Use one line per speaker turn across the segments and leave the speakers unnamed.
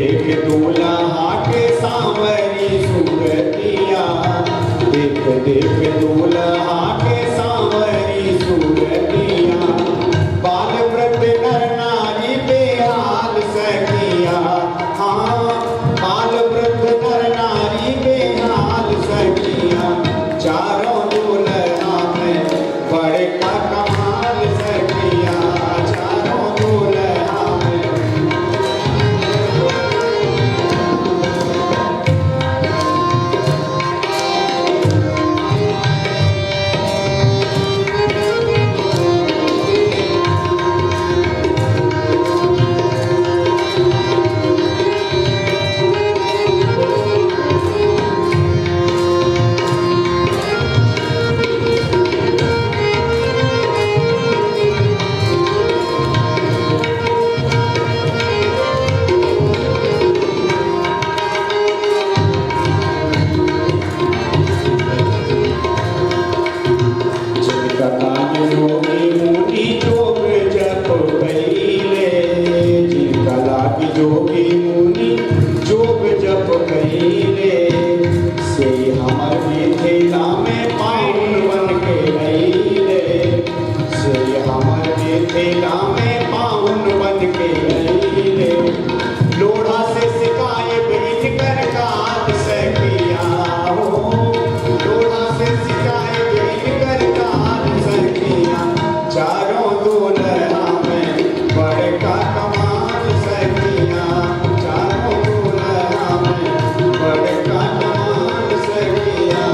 देख दूल्हा के सांवरी सूरतिया, देख देख दूल्हा के सांवरी सूरतिया, बाल व्रत नर नारी बेहाल सखिया, हाँ बाल व्रत नर नारी बेहाल सखिया, चारों दूल्हा में बड़े का कमाल सखिया, चारों दूल्हा में। जोगी मुनि जोग जप कइले, से हमर मिथिला में पावन बन के अइले, से हमर मिथिला में पावन बन के अइले, लोढ़ा से सिकाए बीच कर काट सकिया हो, लोढ़ा से सिकाए बीच कर काट सकिया, चारों दूल्हा में बड़का कमाल सकिया, चारों दूल्हा में बड़का कमाल सकिया।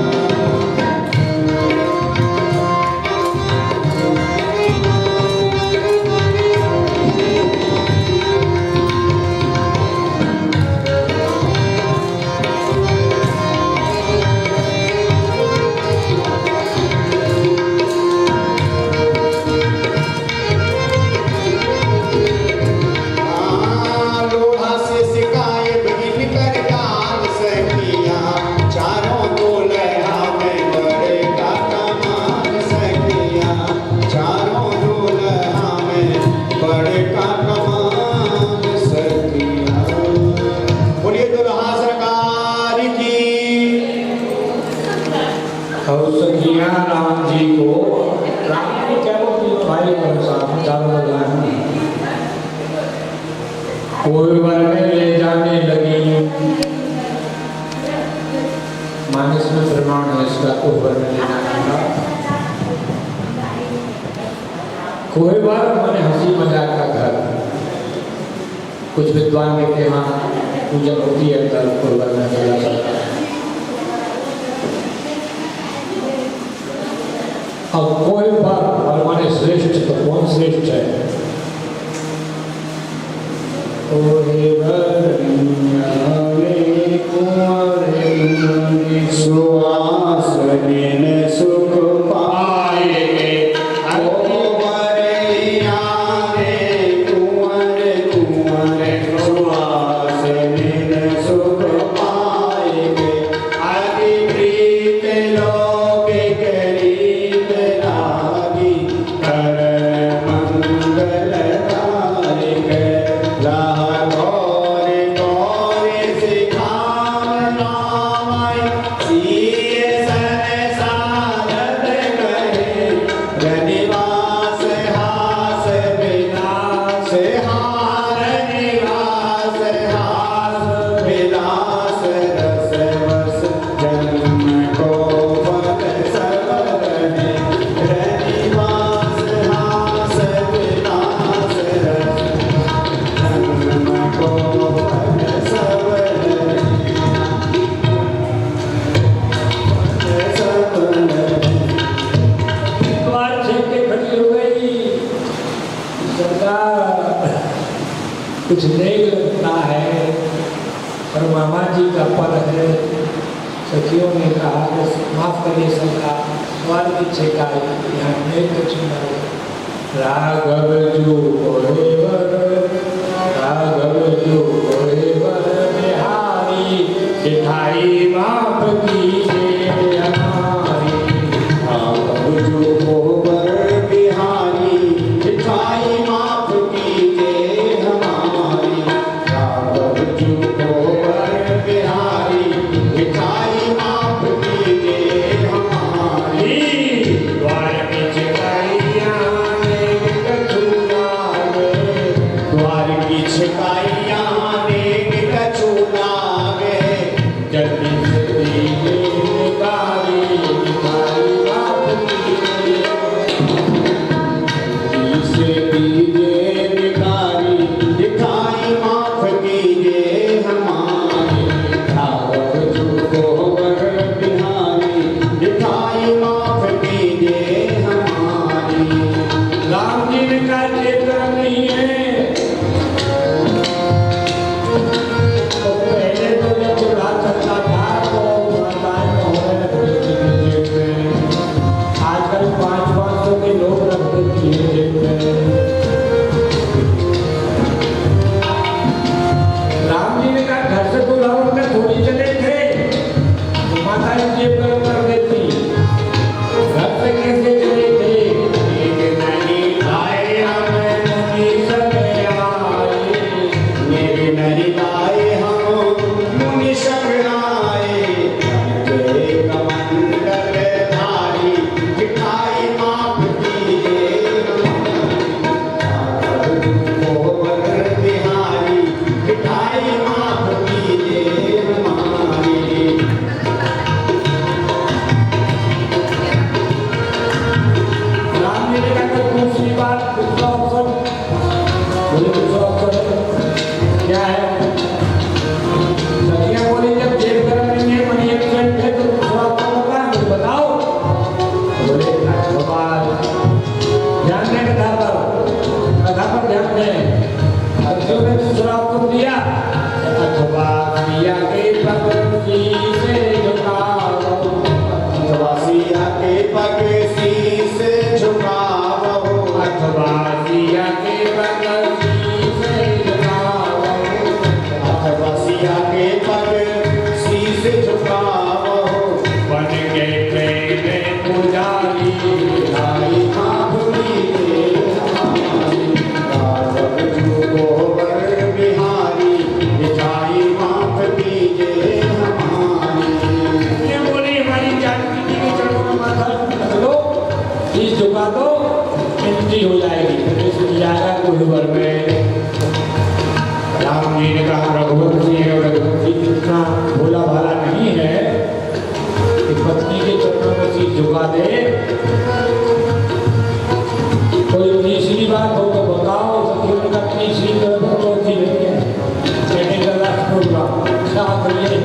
लोढ़ा से सिकाए बीन कर काल सकिया, चारों दूल्हा में बड़का कमाल सकिया, चारों दूल्हा में बड़का कमाल सकिया। बोलिए दुल्हा सरकार की।
और सखिया राम जी को राम को क्या बोलती भाई परेशान चारों लगाए कोई वर में ले जाने लगी, मानस में प्रमाण है इसका कोई वर में ले जाने का। कोई बार मैंने हंसी मजाक का घर, कुछ विद्वान के यहाँ पूजा होती है तब कोई वर में ले जाता है। अब कोई बार और माने श्रेष्ठ तो कौन श्रेष्ठ है?
सुहासिन सुख पाए कुंवर कुंवर सुहासिन सुख पाए, अति प्रीत लोग करीब लागी, कर मंगल कारक, राह गौर गौर सिखावन नामय, सिय सन सारद कहे, रनिवास हास विलास हार, निवास हास विलास रस वस, जन्म को फल सब रहे, रनिवास हास विलास रस, जन्म को फल सब रहे, सब रहे।
बार छीन के खड़ी हो गई, सरकार कुछ नहीं लगता है और मामा जी का पद है। सखियों ने कहा कि माफ करिए सरकार, सवाल की छिकाई यहाँ नहीं कुछ नहीं। राघव जो कोहेवर, राघव जो कोहेवर बिहारी, मिठाई माफ कीजिए हमारी।
राघव जो कोहबर बिहारी, मिठाई माफ कीजिए हमारी, राघव जो
शीसे झुकावो
अथवासिया के पग शीस झुकावो
अथवासिया के पग शीसे झुकावो
अथवासिया के पग शीस झुकावो
बन के प्रेम पुजारी
लाई माफ कीजिए हमारी राघव जो गोबर बिहारी मिठाई माफ कीजिए हमारी
ये बोली हमारी जानकी जी के चरणों में माथा रख लो शीश झुका दो एंट्री हो जाएगी इसमें जाएगा कोहबर में राम जी ने कहा रघुवर जी इतना भोला भाला नहीं है कि पत्नी के चरणों में शीश झुका दे कोई तीसरी बात हो तो बताओ सखियों ने कहा तीसरी तरफ तो अच्छी नहीं है कहने का राष्ट्र होगा क्या करिए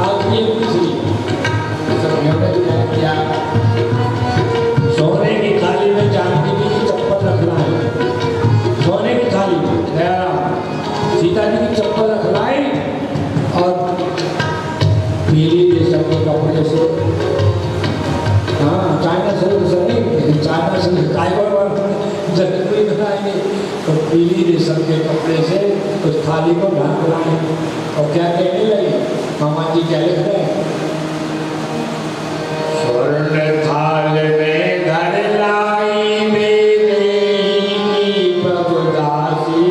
आखिरी तीसरी सखियों ने क्या किया सोने की थाली में जानकी जी की चप्पल रखना है सोने की थाली में सीता जी की चप्पल रखलाई और पीली रेशम के कपड़े से हाँ चाइना से सही चाइना से टाइगर जगत बनाएंगे तो पीली रेशम के कपड़े से उस थाली को ढक लाएंगे और क्या कहने लगे मामा जी क्या लिख रहे हैं स्वर्ण थाल में घर लाई मेरी प्रभुदासी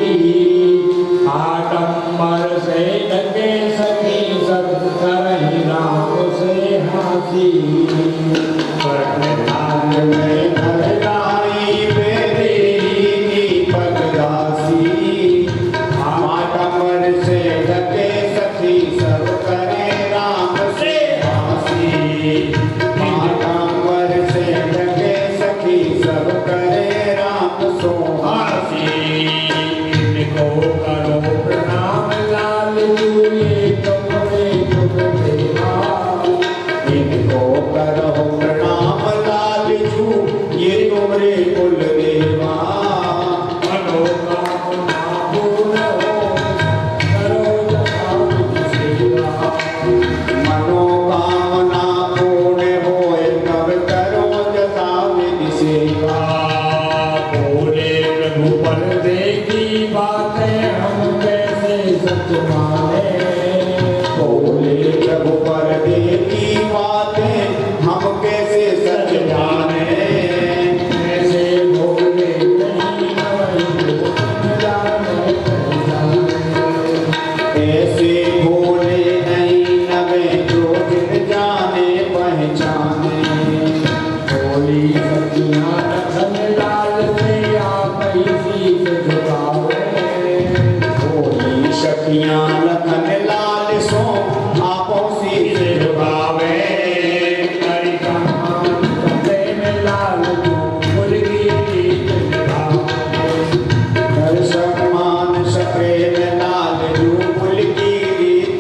आडंबर से ढके सखी सब करही राम से हासी स्वर्ण थाल में
घर लाई मेरी पगदासी आडंबर से ढके सखी सब करे राम से हासी आडंबर से ढके सखी सब करे राम सो हासी
इनको करो प्रणाम लाल ये कपड़े देवा
इनको करो प्रणाम लाल जू ये तुमरे कुल देवा
मनोकामना पूर्ण हो करो जटावली सेवा
मनोकामना पूर्ण होए तब करो जटावली सेवा
बोले प्रभु पर देखी बातें हम कैसे सच माने
बोले प्रभु पर देखी बातें हम कैसे सच जाने
कैसे बोले नहीं नवई जाने
ऐसे बोले नहीं नवे जो जिन जाने पहचाने
बोली सखियां रखन लाल से आप शीश झुकावे
बोली सखियां लखन लाल सो आपो शीश झुकावे
करी कमान कपड़े में लाल मुर्गी
कर सम्मान सफेद लाल जू पुल की रीत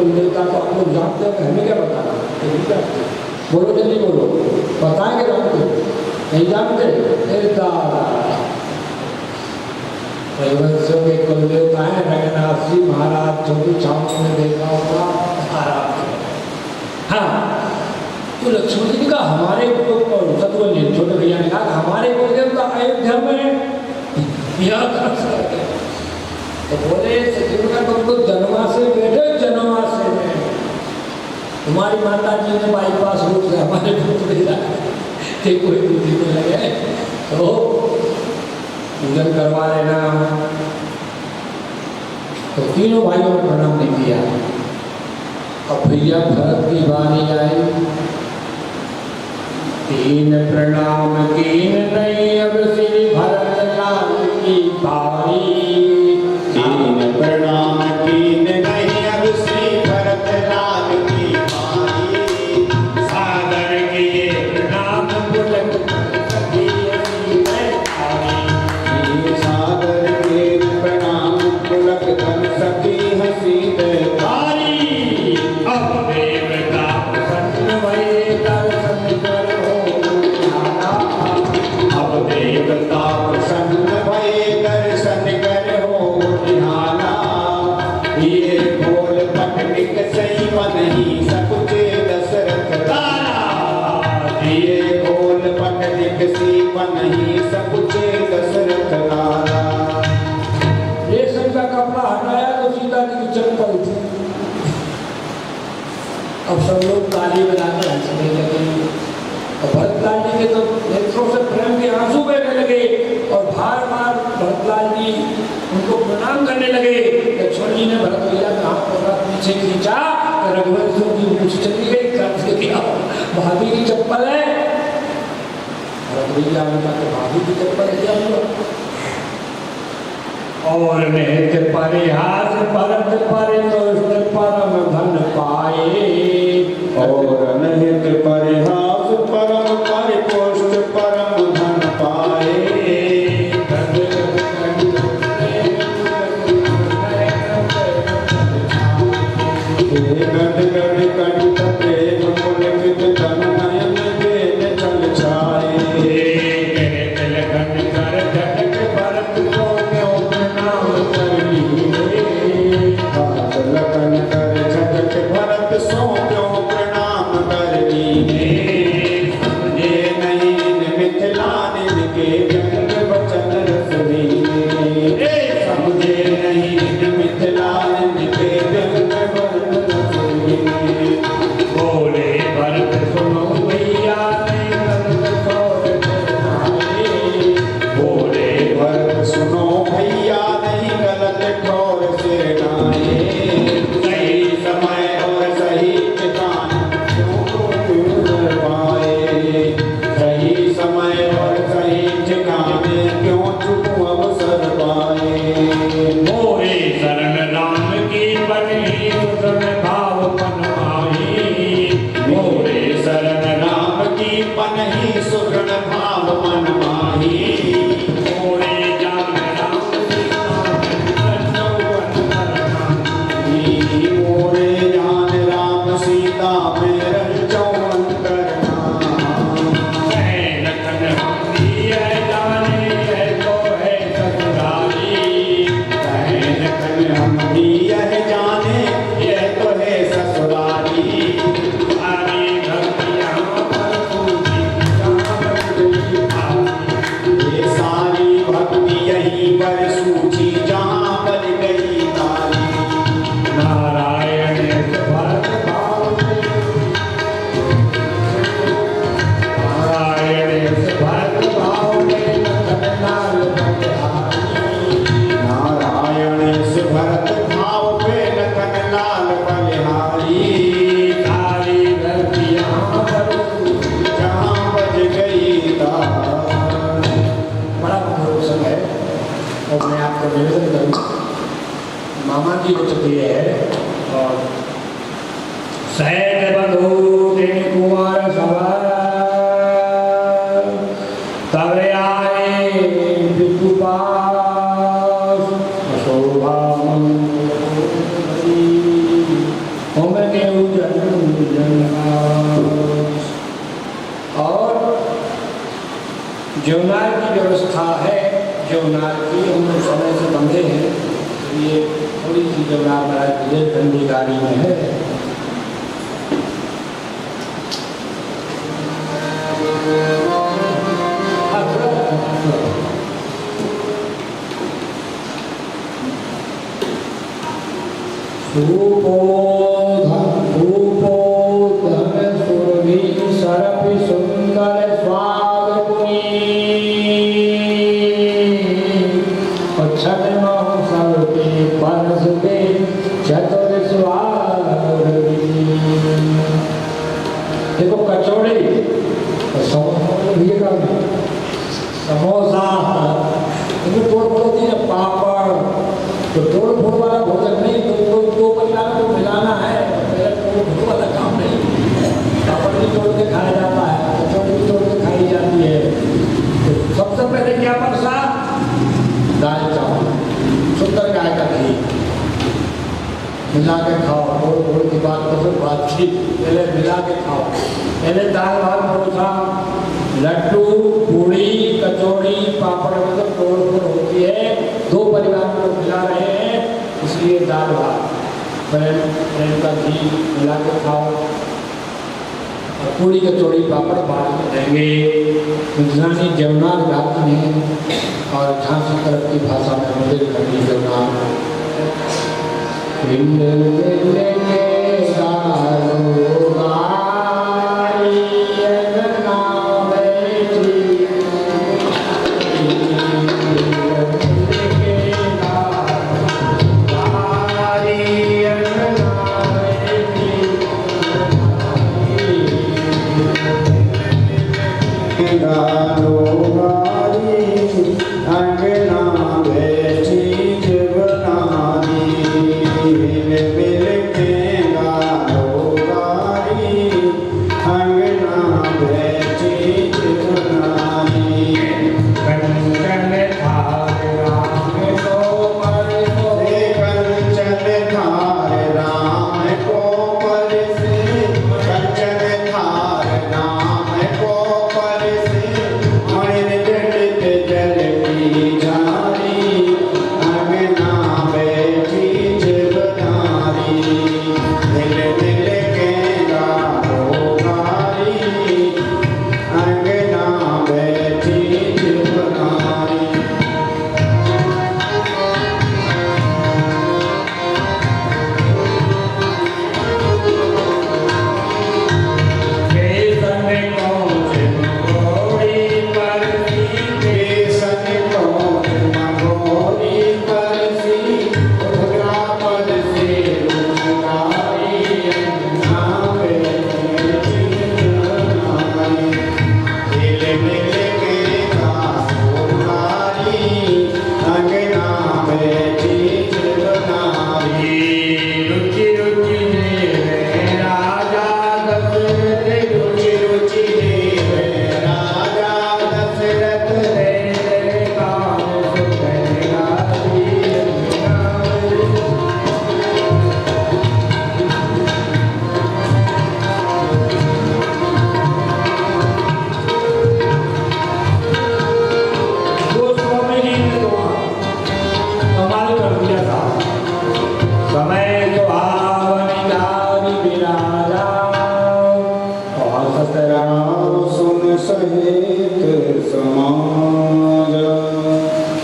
कुलदेवता तो आप लोग जानते हो, हमें क्या बताना? बोलो जल्दी बोलो, बताएंगे जानते नहीं जानते? रघुवंशियों के कुलदेवता है रघुनाथ जी महाराज, जो भी छावनी में देखा होगा महाराज। हाँ, तो लक्ष्मण जी ने कहा हमारे शत्रुघ्न जी छोटे भैया ने कहा हमारे कुलदेवता अयोध्या में तो बोले सचिव तुम तो जनवासे बैठे, जनवासे में तुम्हारी माता जी ने बाईपास रूट से हमारे के कोई बुद्धि में लगे तो पूजन करवा लेना। तो तीनों भाइयों ने प्रणाम नहीं किया। अब भैया भरत की बारी आई, तीन प्रणाम कीन नहीं, अब श्री भरत लाल की बारी।
तीन प्रणाम कीन नहीं, अब श्री भरत लाल की बारी।
सादर किए प्रणाम पुलक सखी हंसी बैठारी।
सादर के प्रणाम पुलक धन सखी हंसी बैठारी।
अब देवता प्रसन्न भये दर्शन करो ध्याना।
अब देवता प्रसन्न भये दर्शन करो ध्याना। ये बोल पटनिक सही नहीं सकुचे दशरथ लाला। ये बोल पटनिक सी नहीं सकुचे दशरथ लाला।
रेशम का कपड़ा हटाया तो सीता जी की चप्पल थी। अब सब लोग ताली बजाकर हंसने लगे और भरतलाल जी के तो नेत्रों से प्रेम के आंसू बहने लगे और बार बार भरतलाल जी उनको प्रणाम करने लगे। लक्ष्मण जी ने भरत भैया का हाथ पकड़ा, पीछे खींचा, रघुवंशियों की मूछ चली गई, कर्ज किया भाभी की चप्पल है। भरत भैया ने कहा भाभी की चप्पल है और नेत्र परिहास भरत परितोष परम धन पाए।
और निहित परिहास परम परिपोष्ट परम धन पाए। गद गद कंठ प्रेम पुलकित तन नयन वेद चल छाए। लखन कर झटक भरत सो क्यों प्रणाम कर लीने। समझे नहीं मिथिला निज के व्यंग वचन रस लीने। समझे नहीं मिथिला निज के व्यंग वचन रस लीने।
बोले भरत सुनो भैया नहीं गलत सौर आए।
बोले भरत सुनो भैया नहीं गलत ठोर सिर नाए। सही समय और सही ठिकाना क्यों कर पाए। सही समय और सही ठिकाने क्यों चुप अवसर पाए।
मोरे शरण राम की बनी सुगम भाव पन माही।
मोरे शरण राम की पनहि सुगण भाव मन माही।
मोरे जान राम
मोरे जान राम सीता मेरन चौवन करना।
लखन हमरी है जाने है तो है ससुराली।
लखन हम भी यह जाने यह तो है ससुराली।
सारी भक्ति यहाँ पर पूजी जहाँ बजरी भारी।
ये सारी भक्ति यहीं पर सूझी जहाँ बज गई ताली।
नारायण भरत भाव में, नारायण भरत भाव में लखन लाल बलिहारी।
नारायण से भरत भाव पे लखन लाल बलिहारी।
सारी धरती यहाँ पर
जहाँ बज गई ताली।
बड़ा प्रसंग है और मैं आपको निवेदन करूँ, मामा जी हो चुकी है और सहज बंधु दिन कुमार सवार तब आए विदुपास शोभा मंगली। ओम घूमेंगे उज्जैन और जौनार की व्यवस्था है। जौनार की हम लोग समय से बंधे हैं, ये थोड़ी सी जौनार महाराज की ठंडी गाड़ी में है। रूपो धन सुरभि सरपि सुंदर स्वाद पुनी छठ महोत्सव के परस पे चतुर स्वाद। देखो कचौड़ी समोसा तोड़ फोड़ होती है, पापड़, तो तोड़ फोड़ वाला भोजन नहीं, दो परिवार को मिलाना है, मेरा तोड़ फोड़ वाला काम नहीं। पापड़ भी तोड़ के खाया जाता है, कचौड़ी भी तोड़ के खाई जाती है। तो सबसे पहले क्या परसा? दाल चावल, सुंदर गाय का घी मिला के खाओ। तोड़ फोड़ की बात तो फिर बातचीत, पहले मिला के खाओ। पहले दाल भात परोसा, लड्डू, पूड़ी, कचौड़ी, पापड़ में तो तोड़ फोड़ होती है, दो परिवार को मिला रहे हैं, इसलिए दाल भात प्रेम का घी मिला के खाओ। और पूड़ी, कचौड़ी, पापड़ बाद में देंगे। गुजरानी जवनार जाति में और झांसी तरफ की भाषा में मंदिर करनी जवनार।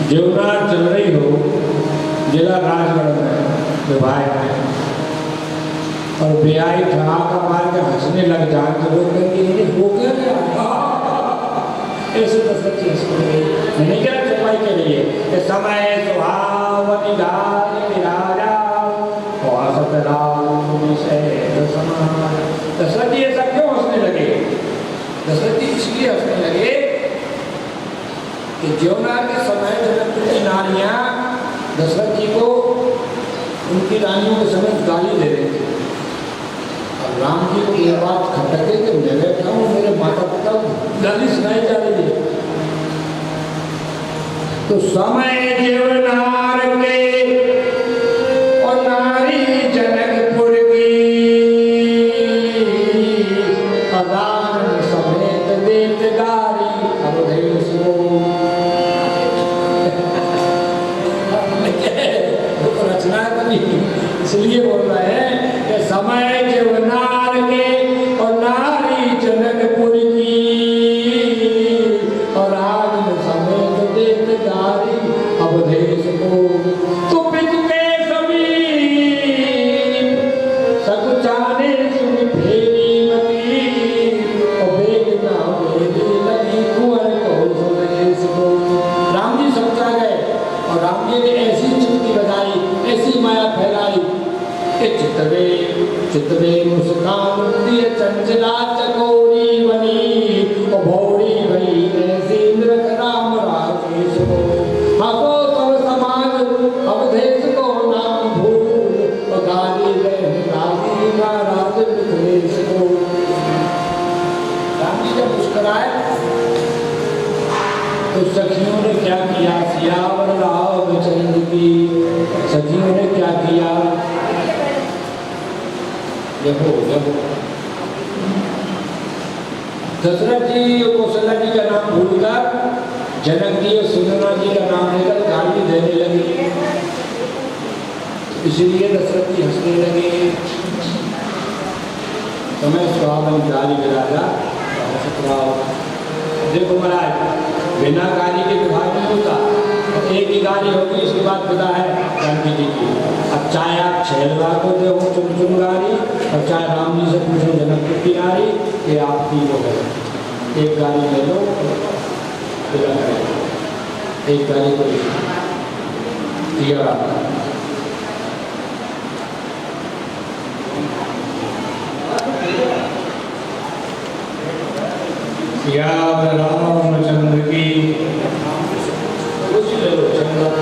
जमुना चल रही हो जिला राजगढ़ में विभाग में, और ब्याई ठहाका मार के हंसने लग जाए तो लोग कहेंगे वो क्या ऐसे तो सच्ची नहीं क्या छपाई के लिए कि समय सुहावनी गारी राजा और सतराम से दशरथ जी ऐसा क्यों हंसने लगे? दशरथ जी इसलिए हंसने लगे कि जमुना के समय जनकपुर की नारियां दशरथ जी को उनकी रानियों के समय गाली दे रहे थे। और राम जी को यह बात खटके कि मैं बैठा हूँ, मेरे माता पिता गाली सुनाई जा रही है। तो समय जवनार के और नारी जनकपुर की बाद मिथिलेश को। राम जी जब मुस्कुराए तो सखियों ने क्या किया, सियावर रामचंद्र की सखियों ने क्या किया, देखो देखो दशरथ जी कौशल्या जी का नाम भूलकर जनक जी और सुनंदा जी का नाम लेकर गाली देने लगी, इसलिए दशरथ जी हंसने लगे। तो मैं स्वागत गाली के राजा देखो महाराज, बिना गाली के विवाह नहीं होता, एक ही गाली होगी, इसके बाद विदा है जानकी जी की। अब चाहे आप छेलवा को दे चुन चुन गाली, और चाहे राम जी से पूछो जनकपुर की नारी, ये आपकी हो गए, एक गाली ले लो विदा करें, एक गाली को दिया। सियावर रामचंद्र की कुछ ले लो चंद्र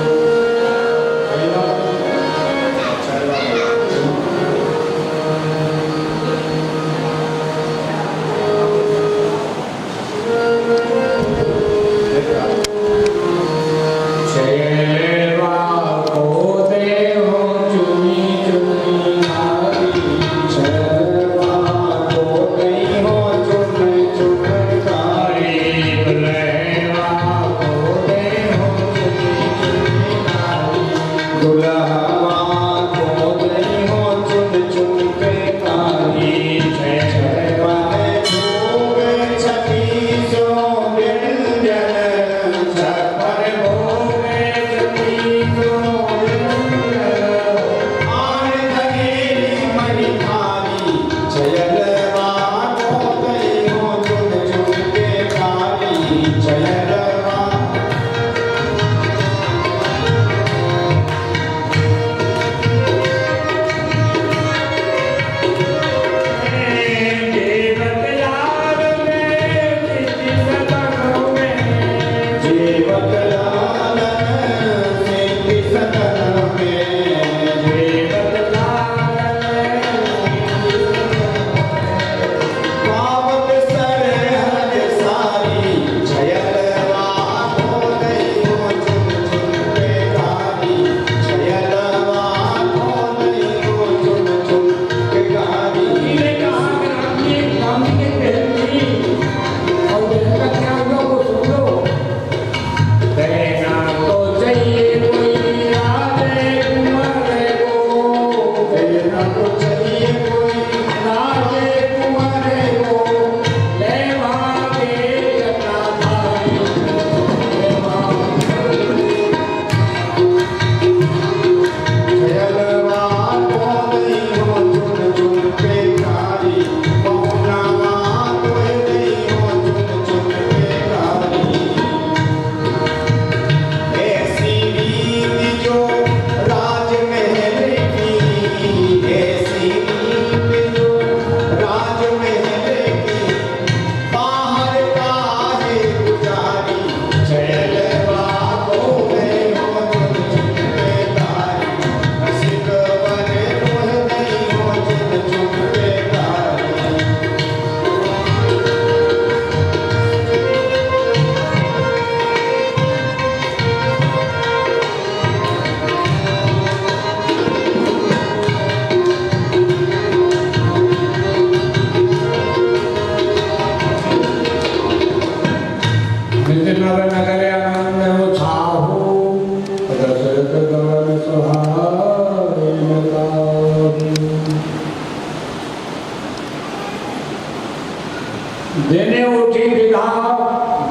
देने उठी विधा,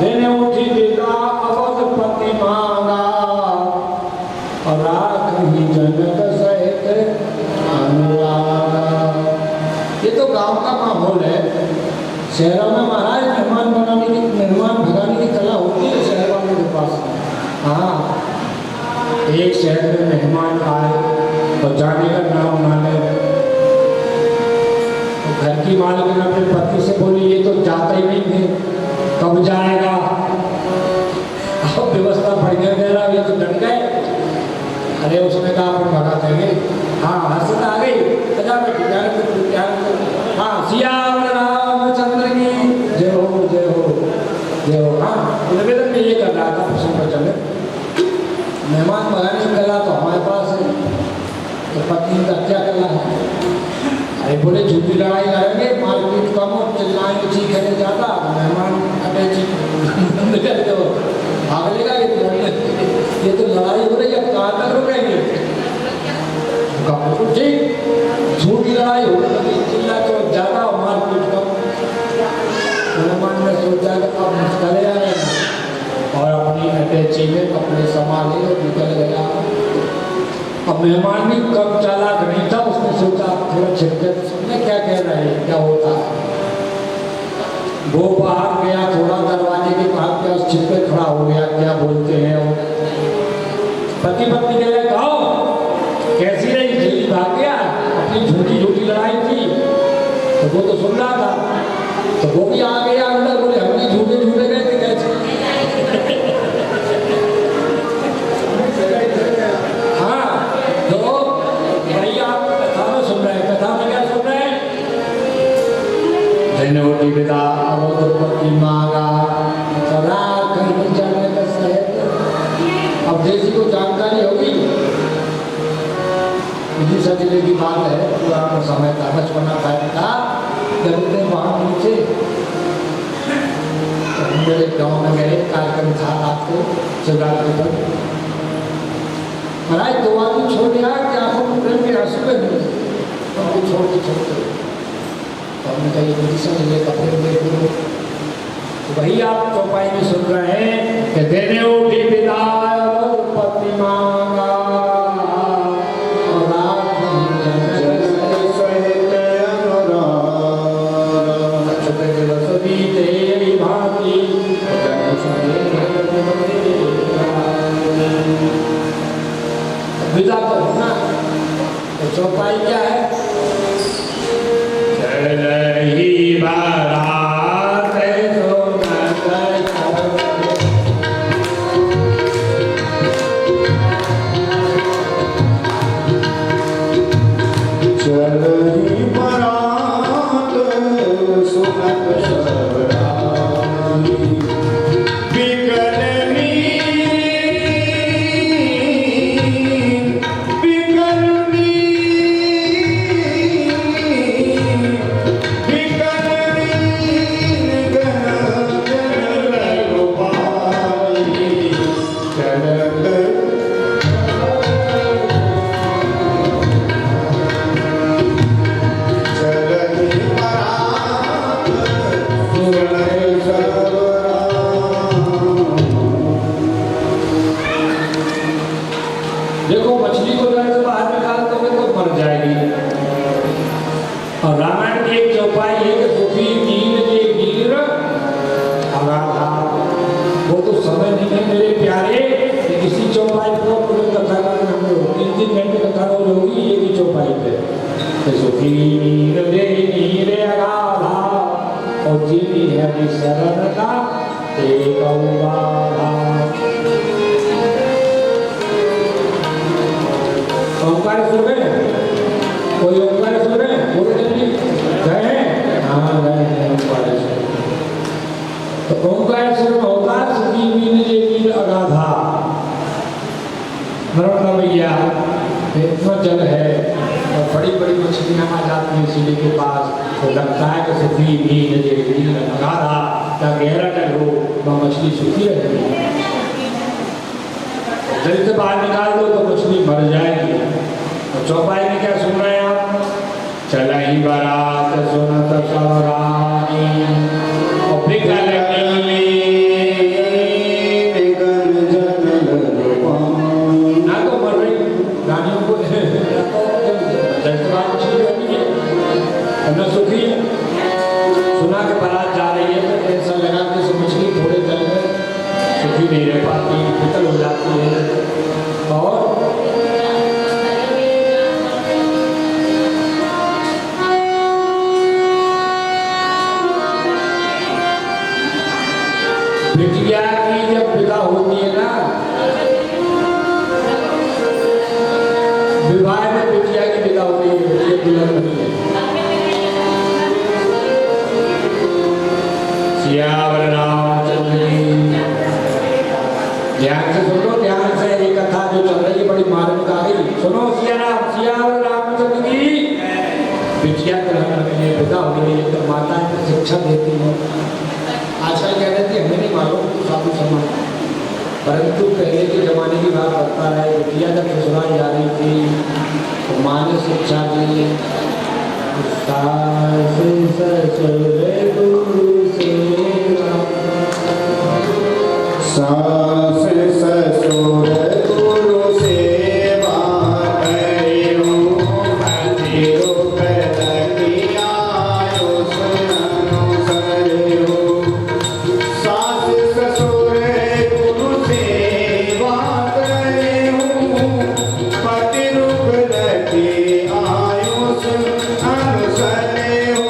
देने उठी विधा अवधपति मांगा, और राखी जनक सहित अनुरागा। ये तो गांव का माहौल है। शहरों में महाराज मेहमान भगाने की कला होती है शहर वालों के पास। हाँ, एक शहर में मेहमान आए और जाने का नाम ना ले, घर की मालकिन अपने पति से बोली ये तो जाते ही नहीं थे, कब जाएगा। अब व्यवस्था बढ़िया दे रहा, ये तो डर गए। अरे उसने कहा अपन भगा देंगे। हाँ, हंसता आ गई, सियावर रामचंद्र की जय हो जय हो जय हो। हाँ, निवेदन में ये कर रहा था प्रश्न पर चले, मेहमान भगाने की कला तो हमारे पास है, तो पत्नी का क्या कला है? अरे बोले झूठी लड़ाई करेंगे, मारपीट कम हो, चिल्लाएंगे चीखेंगे ज़्यादा, मेहमान अटे बंद कर दो, भाग लेगा ये तो लड़ाई हो रही है, अब कहाँ तक रुकेंगे? बिल्कुल ठीक, झूठी लड़ाई हो रही, चिल्ला तो ज़्यादा और मारपीट कम। मेहमान ने सोचा कि अब निकले आए और अपनी अटैची में कपड़े संभाले और निकल गया। अब मेहमान भी कम चालाक नहीं था, उसने सोचा थोड़ा छिपके सुनने क्या कह रहे हैं, क्या होता है। वो बाहर गया, थोड़ा दरवाजे के पास क्या उस छिपके खड़ा हो गया, क्या बोलते हैं वो। पति पत्नी के लिए कहो कैसी रही, जल्दी भाग गया, अपनी झूठी झूठी लड़ाई थी तो वो तो सुन रहा था, तो वो भी आ गया अंदर, बोले हम भी झूठे झूठे गए थे कैसे। हाँ, तो भाई आप कथा में सुन रहे हैं, कथा में क्या सुन रहे हैं? जनोटी पिता अवधपति मांगा सदा कहीं जाने का सहित। अब देसी को जानकारी होगी, इसी सदी की बात है, पुराना समय का बचपना था, जब उतने वहाँ पहुँचे तो हम मेरे गाँव में गए, कार्यक्रम था रात को शिवरात्रि पर। महाराज दो आदमी छोड़ दिया कि आंखों में प्रेम के आंसू में नहीं, हमको छोड़ते छोड़ते तो हमने कहा ये कंडीशन है, कपड़े देख लो। तो वही आप चौपाई में सुन रहे हैं कि देने उठी पिता पति मांगा विदा तो होना, तो चौपाई क्या है? चलही बारात
चलही बारात सुनत शबराई, बिकलनी
देखो मछली को जल से बाहर निकाल दोगे तो मर जाएगी। और रामायण की एक चौपाई है कि सुखी दीन के वीर अगाधा। वो तो समय नहीं है मेरे प्यारे कि किसी चौपाई पर पूरे कथा करने हम लोग 3-3 घंटे कथा हो होगी एक ही चौपाई पे। तो सुखी नीर दे नीर अगाधा और जीवी है शरण का एक अवगाधा। ओंकार सुन रहे हैं? कोई ओंकार सुन रहे हैं? बोलो जल्दी। गए हैं? हाँ गए हैं ओंकार सुन। तो ओंकार सुन होता सुखी मीन जे मीन अगाधा। नर्मदा मैया इतना जल है और बड़ी बड़ी मछलियाँ आ जाती हैं सीढ़ी के पास, तो लगता है कि सुखी मीन जे मीन अगाधा, क्या गहरा जल हो वह मछली सुखी रहेगी। जल से बाहर निकाल दो तो मछली मर जाएगी। और चौपाई में क्या सुन रहे हैं आप? चलही बारात सुनत शबराई और बिकलनी ना तो मर रही रानियों को न सुखी सुना के बारात जा रही है तो ऐसा लगा कि मछली थोड़े जल में सुखी नहीं रह पाती, फिसल हो जाती है। और बिटिया की जब विदा होती है ना, विवाह में बिटिया की विदा होती है, ये दुल्हन बनी है। सियावर रामचंद्र की। ध्यान से सुनो, ध्यान से। ये कथा जो चल रही है बड़ी मार्मिक आ गई। सुनो, सियावर रामचंद्र की। बिटिया ग्रहण के लिए विदा हो गई तो माताएं को शिक्षा देती हैं। आजकल कह रहे थे हमें नहीं मालूम साधु समाज, परंतु पहले के जमाने की बात करता है। बिटिया जब ससुराल जा रही थी तो माँ ने शिक्षा दी, सास ससुर गुरु सेवा,
सास ससुर गुरु सेवा करियो, पतियो पति आयुष अनुसरियो। सास ससुर गुरु सेवा करियो, पति पति आयुष अनुसरियो।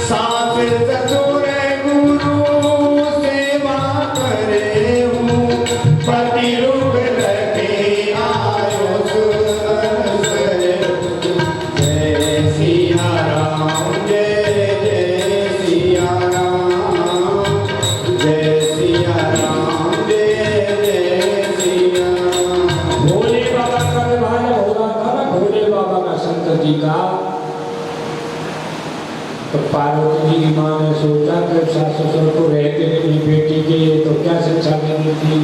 सास ससुर गुरु सेवा करियो, पति पति आयुष अनुसरियो। जय सिया राम, जय जय सिया राम, जय सिया राम, जय जय सिया राम।
भोले बाबा का विवाह हो रहा था ना, भोले बाबा का शंकर जी का। तो पार्वती जी की माँ ने सोचा कि सास ससुर को रहते नहीं बेटी के, तो क्या शिक्षा देनी थी।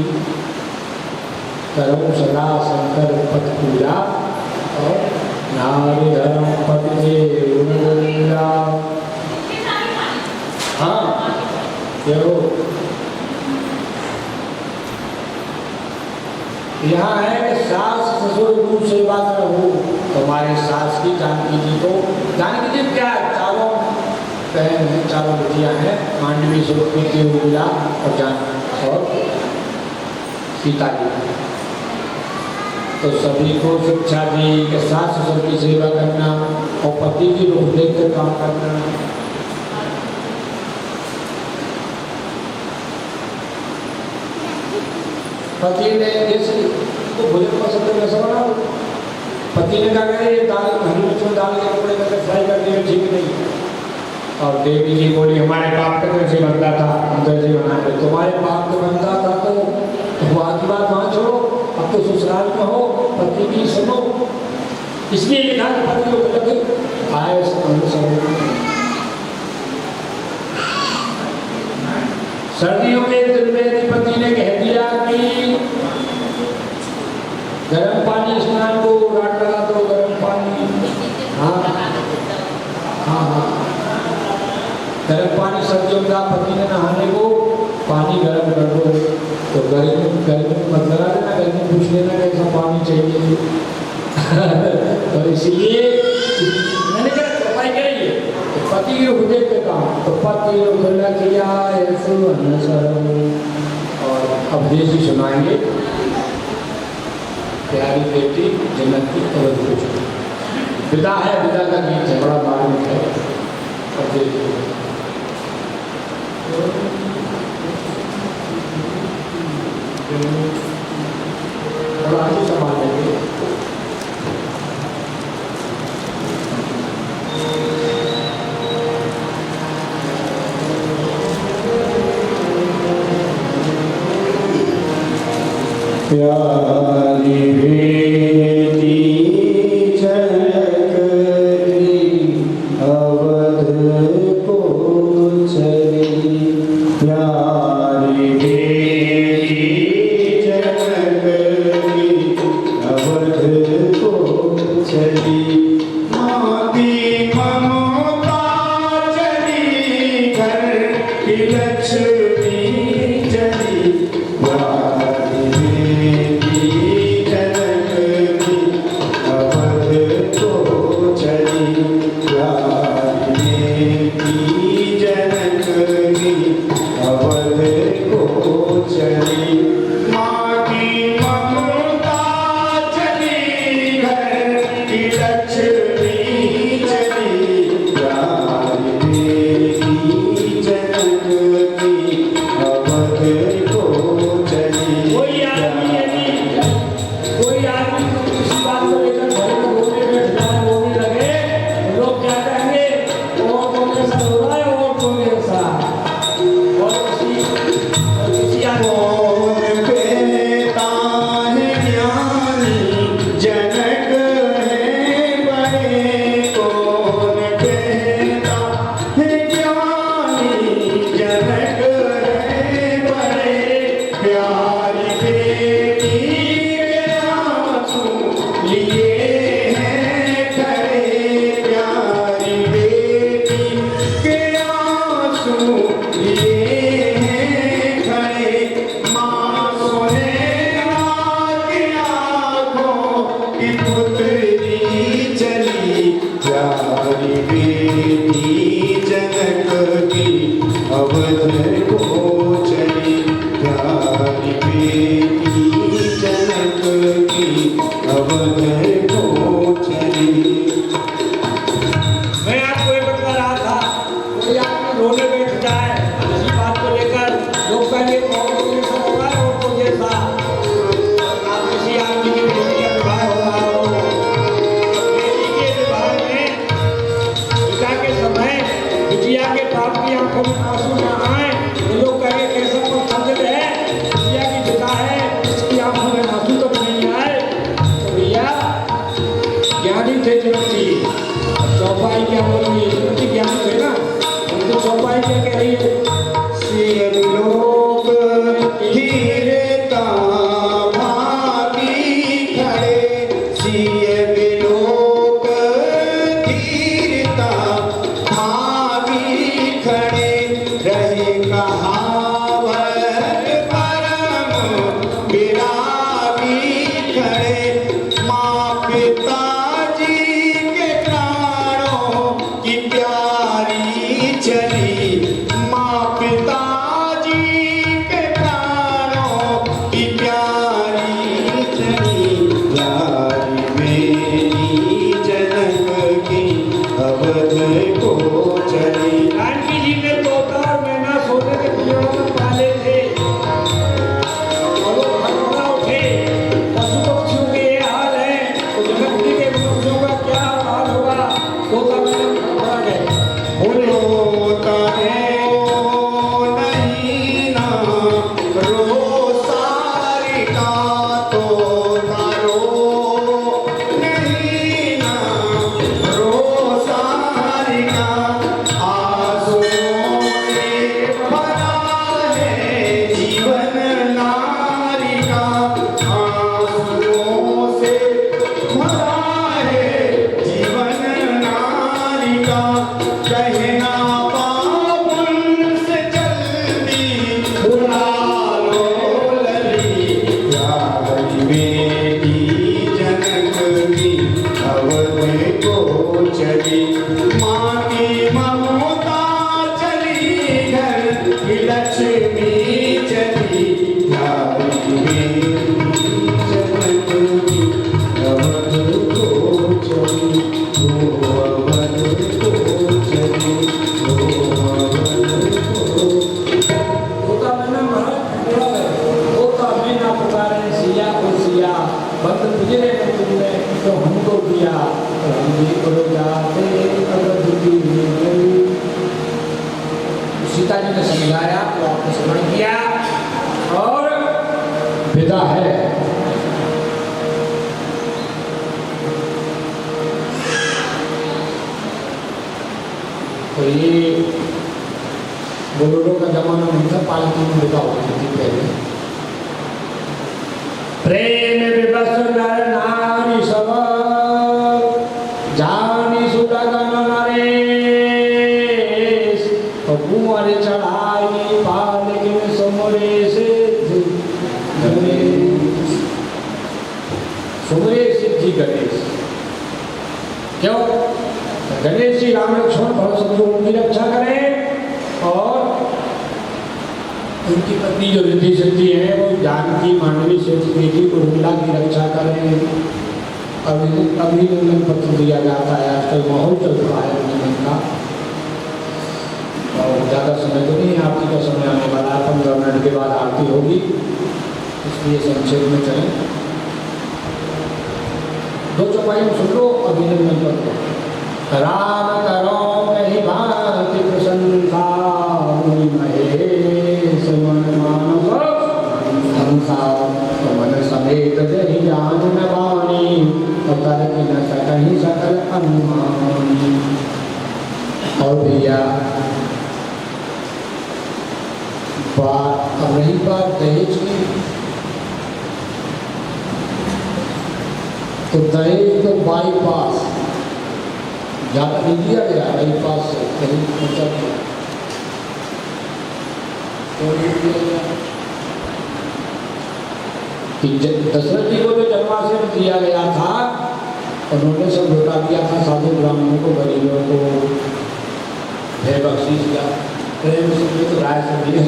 करो सदा शंकर पद पूजा और नारी धर्म पति के उन्नया। हाँ देखो, यहाँ है कि सास ससुर गुरु सेवा करो। तुम्हारे सास की जानकी जी को, जानकी जी क्या चारों बहन हैं, चारों बेटियां हैं, मांडवी सुरभि के उर्मिला और जान और सीता जी। तो सभी को शिक्षा दी कि सास ससुर की सेवा करना और पति की रूप देखकर काम करना। पति ने जैसे तो भोजन का शब्द कैसा बना, पति ने कहा ये दाल हरी मिर्च में डाल के कपड़े करके फ्राई कर दिया, ठीक नहीं। और देवी जी बोली हमारे बाप का कैसे बनता था, हम तो ऐसे बनाए। तुम्हारे बाप का बनता था तो बात वहाँ छोड़ो, अब तो ससुराल में हो, पति की सुनो। इसलिए लिखा कि पति को लगे आए सर्दियों के दिन में पति ने कह दिया कि गर्म पानी स्नान को रात लगा दो, गर्म पानी। हाँ हाँ हाँ, गर्म पानी सर्दियों का पति ने नहाने को पानी गर्म कर दो। तो गर्मी मत लगा देना, गर्मी पूछ लेना कैसा पानी चाहिए। तो इसलिए मैंने क्या सफाई करिए तो पति के हृदय पे काम, तो पति ने किया ऐसे अनुसरण। और अब देशी सुनाएंगे प्यारी बेटी जन्नत की अवध कुछ विदा है। विदा का गीत है, बड़ा मालूम है। और देखिए बड़ा आगे संभाल लेंगे।
प्यारी बेटी झलकती अवध को चली, प्यारी बेटी झलकती अवध को चली। माँ की ममता चली, घर की लक्ष्मी चली, प्यारी बेटी झलकती अवध को चली, प्यारी बेटी झलकती अवध को चली। माँ की ममता चली, घर की लक्ष्मी चली, प्यारी बेटी झलकती अवध को चली।
कोई आदमी किसी बात को लेकर घर में बोलने लगे, लोग क्या कहेंगे, वो तो कैसा हो रहा आपकी आंखों में आंसू ना आए, ये लोग कहेंगे कैसा पसंद है, सिया की पिता है, इसकी आंखों में आंसू तो नहीं आए। तो भैया ज्ञानी थे जनती, चौपाई क्या बोल रही है, जनती ज्ञानी थे ना, तो चौपाई क्या कह रही है?
सिय लोग हीरता भागी खड़े, सिय लोग हीरता भागी खड़े, रहे कहावत परम विरागी खड़े, माँ पिताजी के प्राणों की प्यारी चली, माँ पिताजी के प्राणों की प्यारी चली, प्यारी मेरी जनक की अवध को चली।
जानकी जी ने तोता और मैना सोने के पिंजरों में पाले थे, और वो भगवान उठे, पशु पक्षियों के ये हाल है, तो जनक जी के मनुष्यों का क्या हाल होगा? तोता मैना भगवान गए, बोले
रोता रो नहीं ना रो सारिका, तोता रो नहीं ना रो सारिका, आंसुओं से भरा है जीवन नारी का, आंसुओं से भरा है जीवन नारी का, कहना बाबुल से जल्दी उड़ा लो लली, प्यारी बेटी जनक की अवध को चली, माँ की ममता चली घर की लक्ष्मी चली, प्यारी बेटी जनक की अवध को चली, वो अवध को चली, वो अवध को।
तोता मैना महाराज बुला गए, तोता मैना पुकारे सिया को सिया, बंद पिंजरे में तुमने तो हमको दिया, तो हम भी उड़ जाते अवध की नगरी। सीता जी ने समझाया तो आपने समझ किया, और विदा है। तो ये बोलों का जमाना नहीं था, पालकी में विदा होती थी पहले। प्रेम विवश नर नारी सब, जानी सुलगन नरेश, तो कुंवर चढ़ाई पालकी सुमरे से सुमरे सिद्धि गणेश। क्यों? गणेश जी राम लक्ष्मण भरत शत्रुघ्न की रक्षा करें, और उनकी पत्नी जो रिद्धि सिद्धि है वो जानकी मांडवी से बेटी उर्मिला की रक्षा करें। अभिनंदन पत्र दिया जाता है, आजकल माहौल चल रहा है अभिनंदन का, और ज़्यादा समय तो नहीं, आरती का समय आने वाला है, 15 मिनट के बाद आरती होगी, इसलिए संक्षेप में चलें। 2 चौपाई में सुन लो अभिनंदन पत्र। राम करो कहीं भांति प्रशंसा, मुनि महेश मन मानव संसार, मन समेत जहि जान न वाणी, कर न सकहि सकल अनुमानी। और भैया बात अब रही बात दहेज की, तो दहेज तो बाईपास ज़्यादा नहीं दिया गया, बाईपास से कहीं पहुँचा दिया, दशरथ जी को जो जन्माशय दिया गया था, उन्होंने सब लौटा दिया था साधु ब्राह्मणों को, गरीबों को, भय बख्शीश दिया, प्रेम से तो राय से दिया।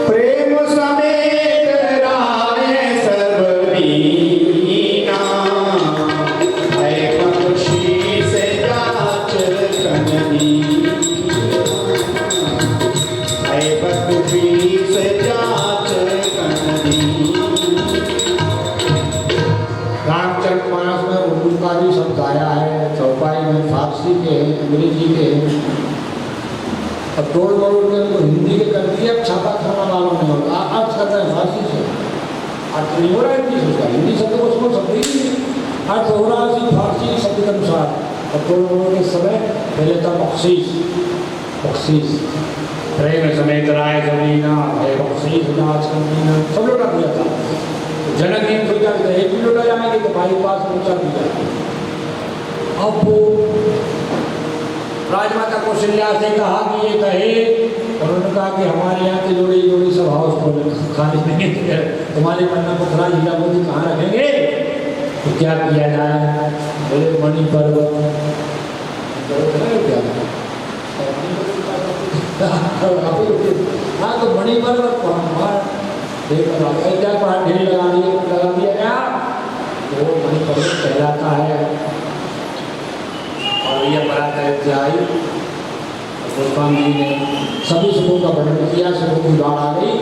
प्रेम समेत राय सब दीना, भय बख्शीश जाच कनदी, भय बख्शीश जाच कनदी।
रामचरितमानस में उनका आदि शब्द आया है चौपाई में, फारसी के हैं, अंग्रेजी के हैं, और तोड़ मरोड़ के उनको हिंदी के कर दिए। अब छापा खाना वालों ने होगा अर्थ करते हैं फारसी से, अर्थ नहीं हो रहा है हिंदी से, उसका हिंदी शब्द को उसको शब्द ही अर्थ हो रहा है फारसी शब्द के अनुसार। और तोड़ मरोड़ के समय पहले था बख्शीश, बख्शीश प्रेम समेत राय जमीना है, बख्शीश नाच कमीना सब लोटा दिया था। जनक जी सोचा कि एक भी लोटा जाएंगे तो भाई पास पहुंचा दिया। अब वो राजमाता कौशल्या से कहा कि ये कहे, और उन्होंने कहा कि हमारे यहाँ के जोड़ी जोड़ी सब हाउस खोले खाने नहीं, तुम्हारे पन्ना पोखरा हीरा मोती कहाँ रखेंगे, तो क्या किया जाए। बोले मणि पर्वत, हाँ तो मणि पर्वत क्या पहाड़ ढेर लगा दिया गया, तो मणि पर्वत कहलाता है। और ये बारात अयोध्या आई, गोस्वामी जी ने सभी सुखों का वर्णन किया, सुखों की बाढ़ आ गई।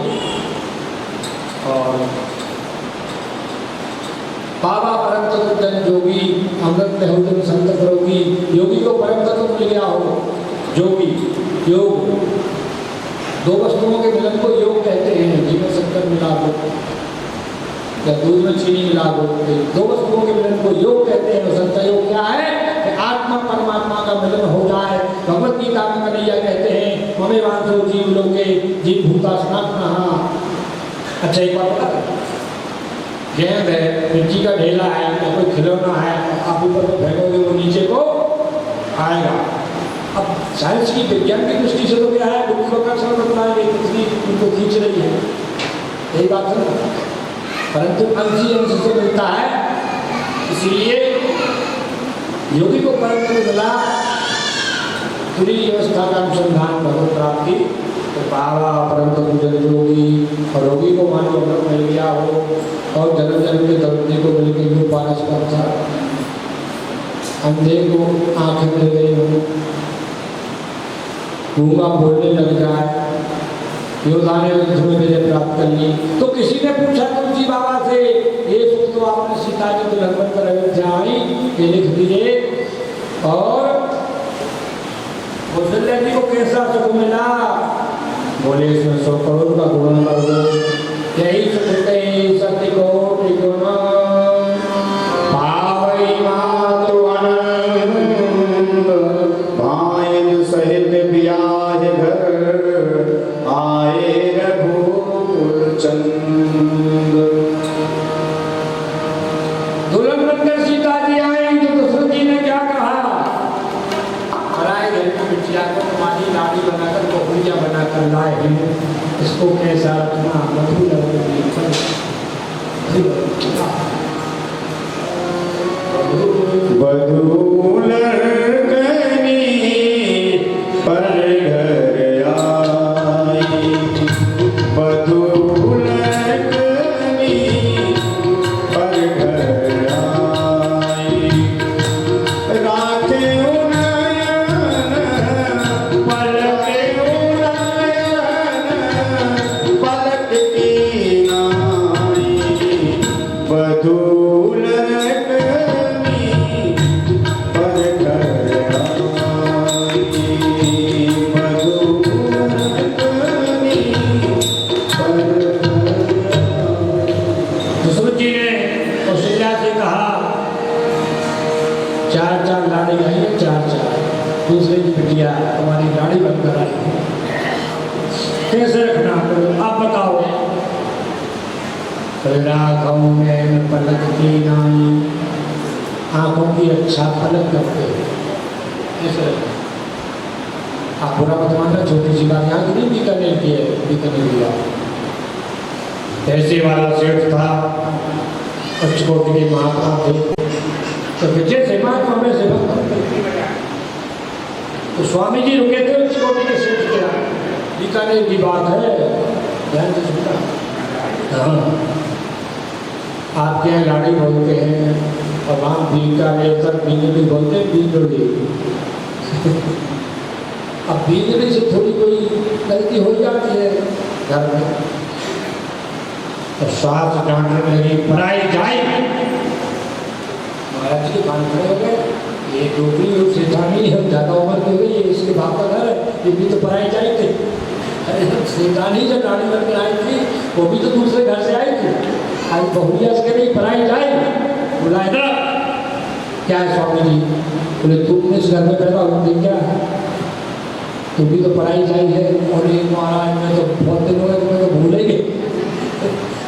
और बाबा परम तत्व जन जोगी, अमृत में हो जन संत करोगी, योगी को परम तत्व मिल गया हो। जोगी योग, दो वस्तुओं के मिलन को योग कहते हैं। घी में शक्कर मिला दो या दूध में चीनी मिला दो, दो वस्तुओं के मिलन को योग कहते हैं। संत योग क्या है कि आत्मा परमात्मा का मिलन हो जाए। भगवत गीता में कन्हैया कहते हैं ममे वांसो जीव लोके जीव भूता सनातनः। अच्छा एक बात बता, गेंद है, मिट्टी का ढेला है या कोई खिलौना है, आप ऊपर को फेंकोगे वो नीचे को आएगा। अब साइंस की विज्ञान की दृष्टि से तो क्या है, गुरुत्वाकर्षण बताएंगे पृथ्वी उनको खींच रही है, यही बात है ना। परंतु अंशी अंश से मिलता है, इसलिए योगी को परम तत्व मिला, पूरी व्यवस्था का अनुसंधान भगवत प्राप्ति, तो बाबा परम तत्व जन योगी। और योगी को मान लो अमृत मिल गया हो, और जन्म जन्म के दर्दी को मिल गई हो पारस था, अंधे को आंखें मिल गई हो, गूंगा बोलने लग जाए, योद्धा ने तुम्हें विजय प्राप्त कर ली। तो किसी ने पूछा तुलसी बाबा से, ये सुख तो आपने सीता जी को लगभग कर अयोध्या आई, ये लिख दीजिए। और कौशल्या जी को कैसा सुख मिला, बोले इसमें 100 करोड़ का गुणन कर दो, यही सुख कही सत्य कोटि गुण
भावई मातु आनंद, भाइन सहित ब्याह घर आए रघुकुल चंद।
दुल्हन बनकर सीता जी आई तो दशरथ जी ने क्या कहा, कराए घर की बिटिया को तुम्हारी लाड़ी बनाकर बहुरिया बनाकर लाए हैं, इसको कैसा रखना, मधु लगेगी।
बधू लड़कनी पर घर आई, बधू लड़कनी पर घर आई, राखे उनयन पलके उनयन पलक की नाई, बधू
दूसरे की बिटिया हमारी गाड़ी बनकर आई है, कैसे रखना तो आप बताओ। राघव में पलक की नाई, आंखों की अच्छा पलक करते ऐसे रखना। आप बुरा मत मानना, छोटी सी बात यहाँ की नहीं, बीकानेर की है, बीकानेर की बात। ऐसे वाला सेठ था, उच्चकोटि के महात्मा थे, तो विजय से महात्मा में सेवा करते। तो स्वामी जी रुके थे उच्चकोटि के सेठ के यहाँ, बीकानेर की बात है, ध्यान से सुनना। हाँ, आपके यहाँ लाड़ी बोलते हैं और वहाँ बीकानेर तक बीजड़ी बोलते हैं, बीजड़ी। अब बीजड़ी से थोड़ी कोई गलती हो जाती है घर में, तो सास डांटने लगी, पराई जाए महाराज जी के कान खड़े हो गए, ये डोगरी और सेठानी हम ज़्यादा उम्र की हो गई, ये इसके बाप का घर है, ये भी तो पराई जाए थे। अरे सेठानी जब रानी बनकर आई थी वो भी तो दूसरे घर से आई थी, आज बहुरिया से कह पराई जाए। बोला इधर क्या है स्वामी जी? बोले तुमने इस घर में पैदा हो क्या, तुम भी तो पढ़ाई जाई है। और ये महाराज में तो बहुत दिन हो गए, तुम्हें तो भूलेंगे।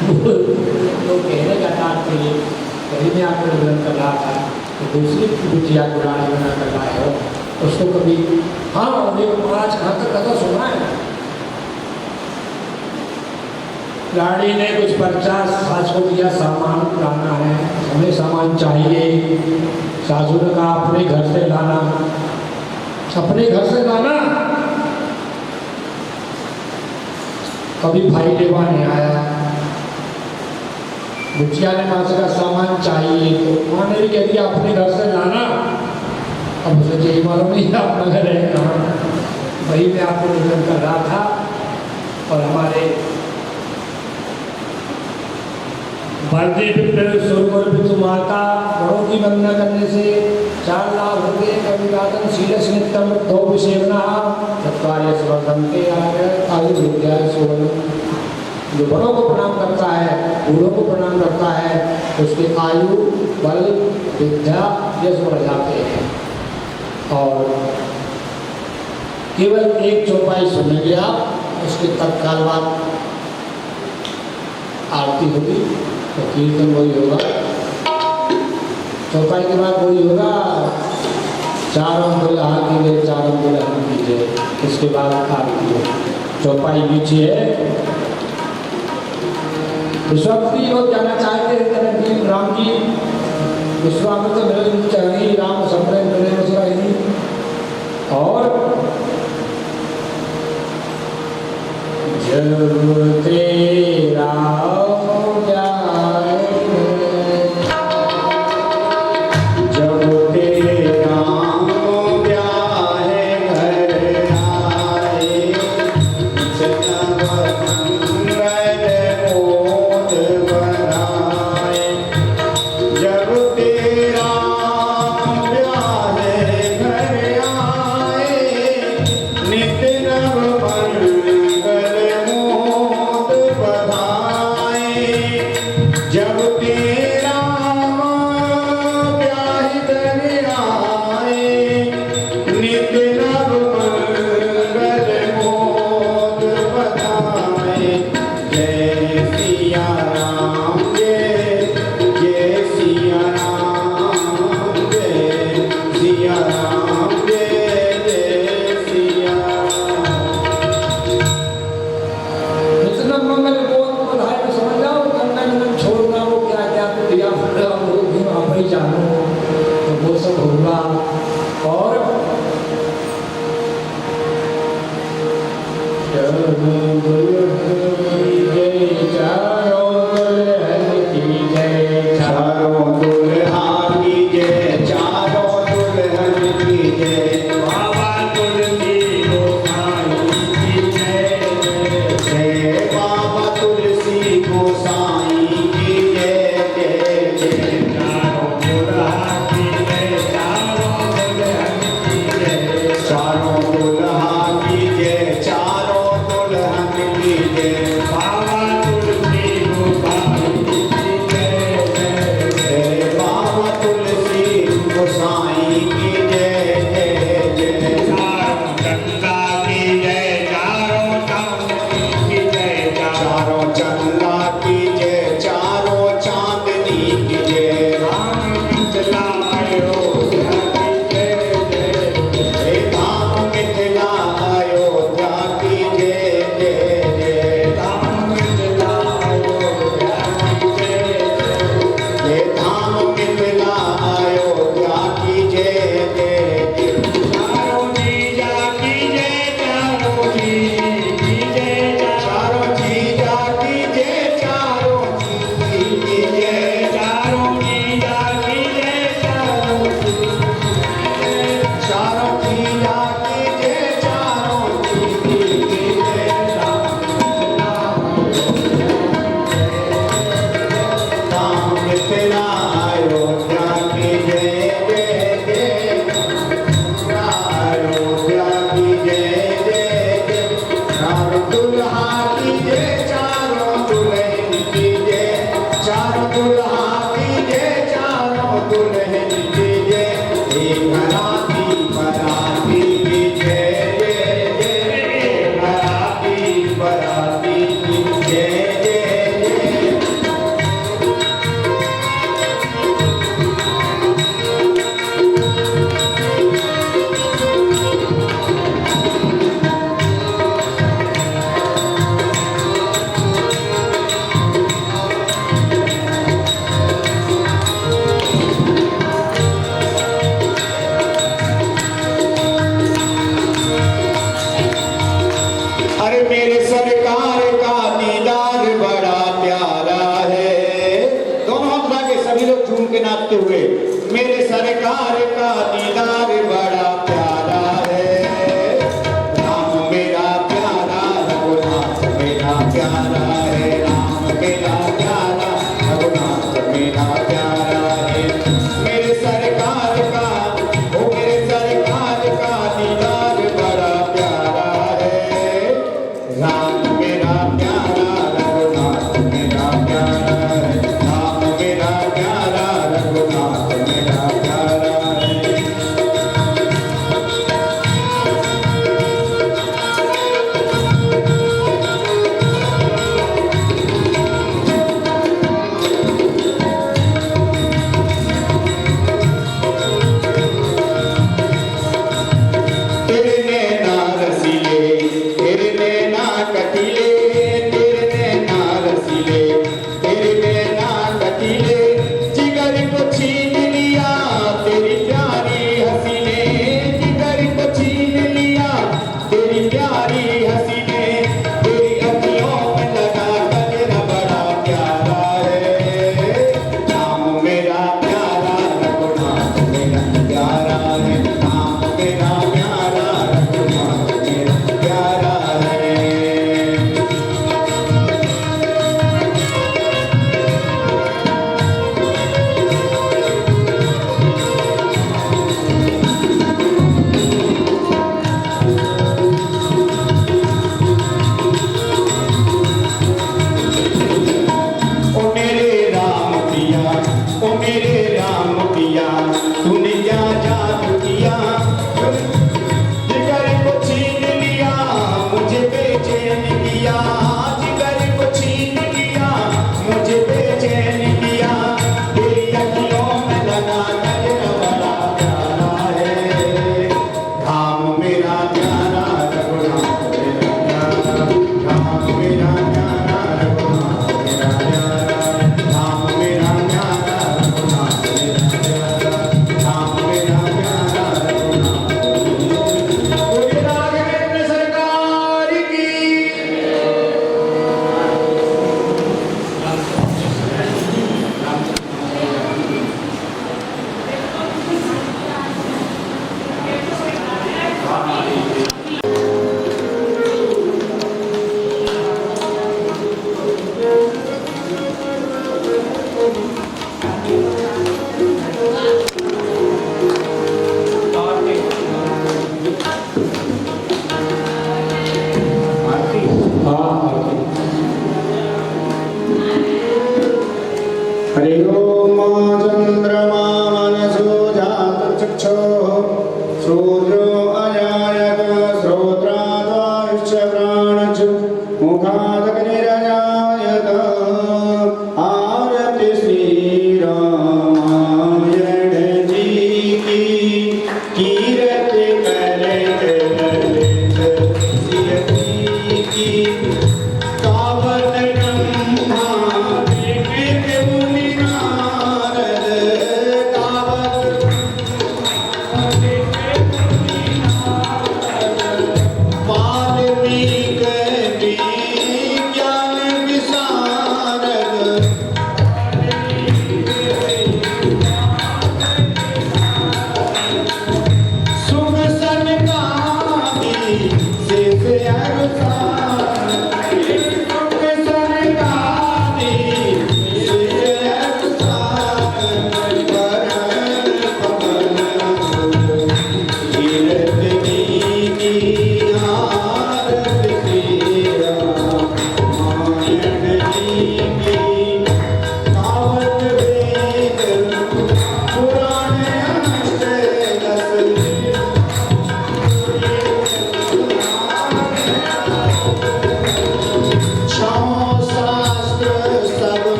तो कहने का तात्पर्य कहीं में आपको निधन कर रहा था तो दूसरी बिटिया को रानी बना कर लाए हो, उसको कभी हाँ महाराज कहाँ तक कथा सुना है। रानी ने कुछ 50 सास को दिया, सामान लाना है, हमें सामान चाहिए। सासू ने कहा अपने घर से लाना, अपने घर से लाना। कभी भाई लेवा नहीं आया, बुचिया ने माँ से कहा सामान चाहिए, तो माँ ने भी कह दिया अपने घर से लाना। अब उसे यही मालूम नहीं अपना घर है कहाँ, वही मैं आपको निधन कर रहा था। और हमारे भारतीय पितृ माता बड़ों की वंदना करने से 4 लाभ होते हैं। कविवादन शील स्निग्धम दो विषेवना चत्वार्य सर्वधन्ते आयुर्विद्या सुवर्णम। जो बड़ों को प्रणाम करता है, बूढ़ों को प्रणाम करता है, उसके आयु बल विद्या यश बढ़ जाते हैं। और केवल एक चौपाई सुनेंगे आप, उसके तत्काल बाद आरती होगी तो कीर्तन वही होगा। चौपाई के बाद वही होगा, चारों दुल्हा कीजिए, चारों दुल्हन कीजिए, इसके बाद आरती हो। चौपाई नीचे है। विश्वामित्री लोग जाना चाहते हैं राम जी, विश्वामित्र मिलन चाहिए, राम संप्रेम मिले मसुराही। और जब तेरा
एक घराती बराती की जय जय जय, एक घराती बराती की जय जय जय। अरे मेरे सरकार का दीदार बड़ा प्यारा है। दोनों हाथ उठा के सभी लोग झूम के नाचते हुए, मेरे सरकार का दीदार बड़ा प्यारा है। राम मेरा प्यारा रघुनाथ मेरा प्यारा है, राम मेरा प्यारा रघुनाथ मेरा प्यारा है। मेरे सरकार का, ओ मेरे सरकार का दीदार बड़ा प्यारा है। राम मेरा प्यारा रघुनाथ मेरा प्यारा है, राम मेरा प्यारा रघुनाथ मेरा प्यारा है। तेरे नैना रसीले, तेरे नैना कटीले, तेरे नैना रसीले, तेरे नैना कटीले, जिगर को छीन लिया तेरी प्यारी हंसी ने, जिगर को छीन लिया तेरी प्यारी हंसी ने। तेरी अखियों में लगा गजरा बड़ा प्यारा है। राम मेरा प्यारा रघुनाथ मेरा प्यारा है, राम मेरा प्यारा रघुनाथ मेरा प्यारा है। ओ मेरे राम पिया, ओ मेरे राम पिया, तूने क्या जादू किया, जिगर को छीन लिया मुझे बेचैन किया, जिगर को छीन लिया मुझे बेचैन किया। तेरी अखियों में लगा गजरा बड़ा प्यारा है। राम मेरा प्यारा रघुनाथ मेरा प्यारा, राम मेरा प्यारा रघुनाथ मेरा प्यारा, राम मेरा प्यारा रघुनाथ मेरा प्यारा, राम मेरा प्यारा रघुनाथ। बोलिए राघवेंद्र सरकार की। आरती।
हाँ आरती।
हरि ओम चंद्रमा मनसो जातचक्षुः सूर्यो अजायत श्रोत्राद्वायुश्च प्राणश्च मुखादग्निरजायत। आरति श्री रामायण जी की, कीरति करे ललित सिय जी की। कावन ब्रह्मा विकृत मुनि नारद, कावन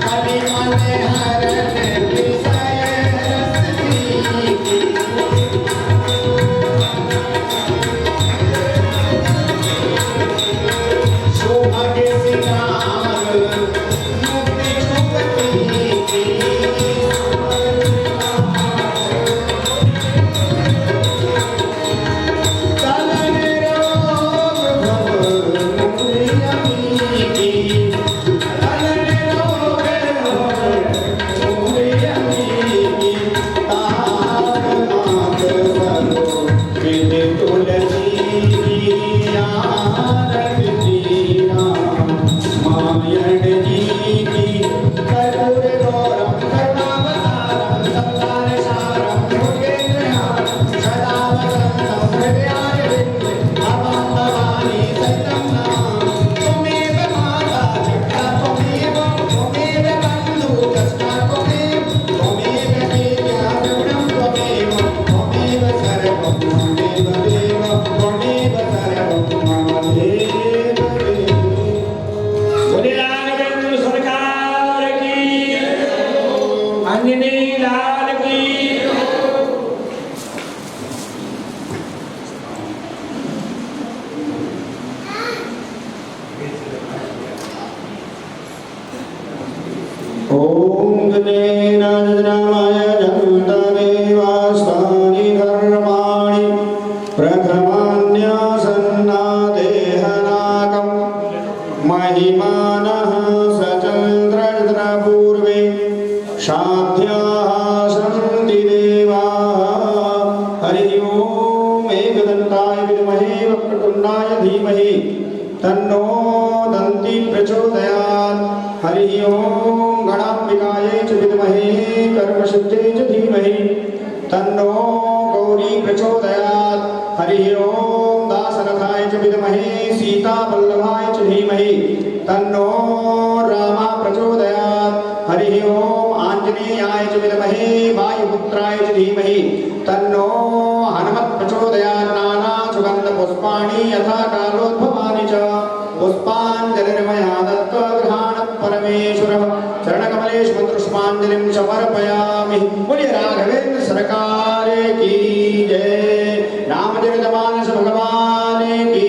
हरि मन हरण विषय रस मीठी शोभगे सिंगार मुक्ति छुपती चलन रोग भव मुरियमी चलन रोग भव मुरियमी ताप मात सरो विद तुलसी आरती मायण जी की कर्पूर गौरम करुणावतारम संसार सारम भोगेन्द्रहारम सदा वसंतम हृदयारविंदे अहं भवानी सत्यं नाम त्वमेव माता पिता त्वमेव बन्धु कष्टा त्वमेव विद्या द्रविणं त्वमेव सर्वं ममेव देव त्वमेव सर्वं मम देव
बोले लाल सरकार की, अंजनी लाल की।
ॐ गणेनाय जन्तवे वास्तानि धर्माणि प्रथमान्यसन्नादेहनाकं महिमानः सचन्द्रपूर्वे साध्याः सन्ति देवाः हरि ओम् एकदन्ताय विद्महे वक्रतुण्डाय धीमहि तन्नो दन्ति प्रचोदयात् हरि ओम् गणाम्बिकायै च विद्महे कर्मसिद्धे च धीमहि तन्नो गौरी प्रचोदयात् हरि ओम् दासरथाय च विद्महे सीतावल्लभाय च धीमहि तन्नो रामा प्रचोदयात् हरि ओम् आञ्जनेयाय च विद्महे वायुपुत्राय च धीमहि तन्नो हनुमत् प्रचोदयात् नाना सुगन्धपुष्पाणि यथा कालोद्भवानि च पुष्पाञ्जलिर्मया दत्त्वा गृहाणः परमेश्वरः चरणकमलेषु पुष्पाञ्जलिं समर्पयामि। बोलिए राघवेंद्र सरकार की जय। रामचरितमानस भगवान की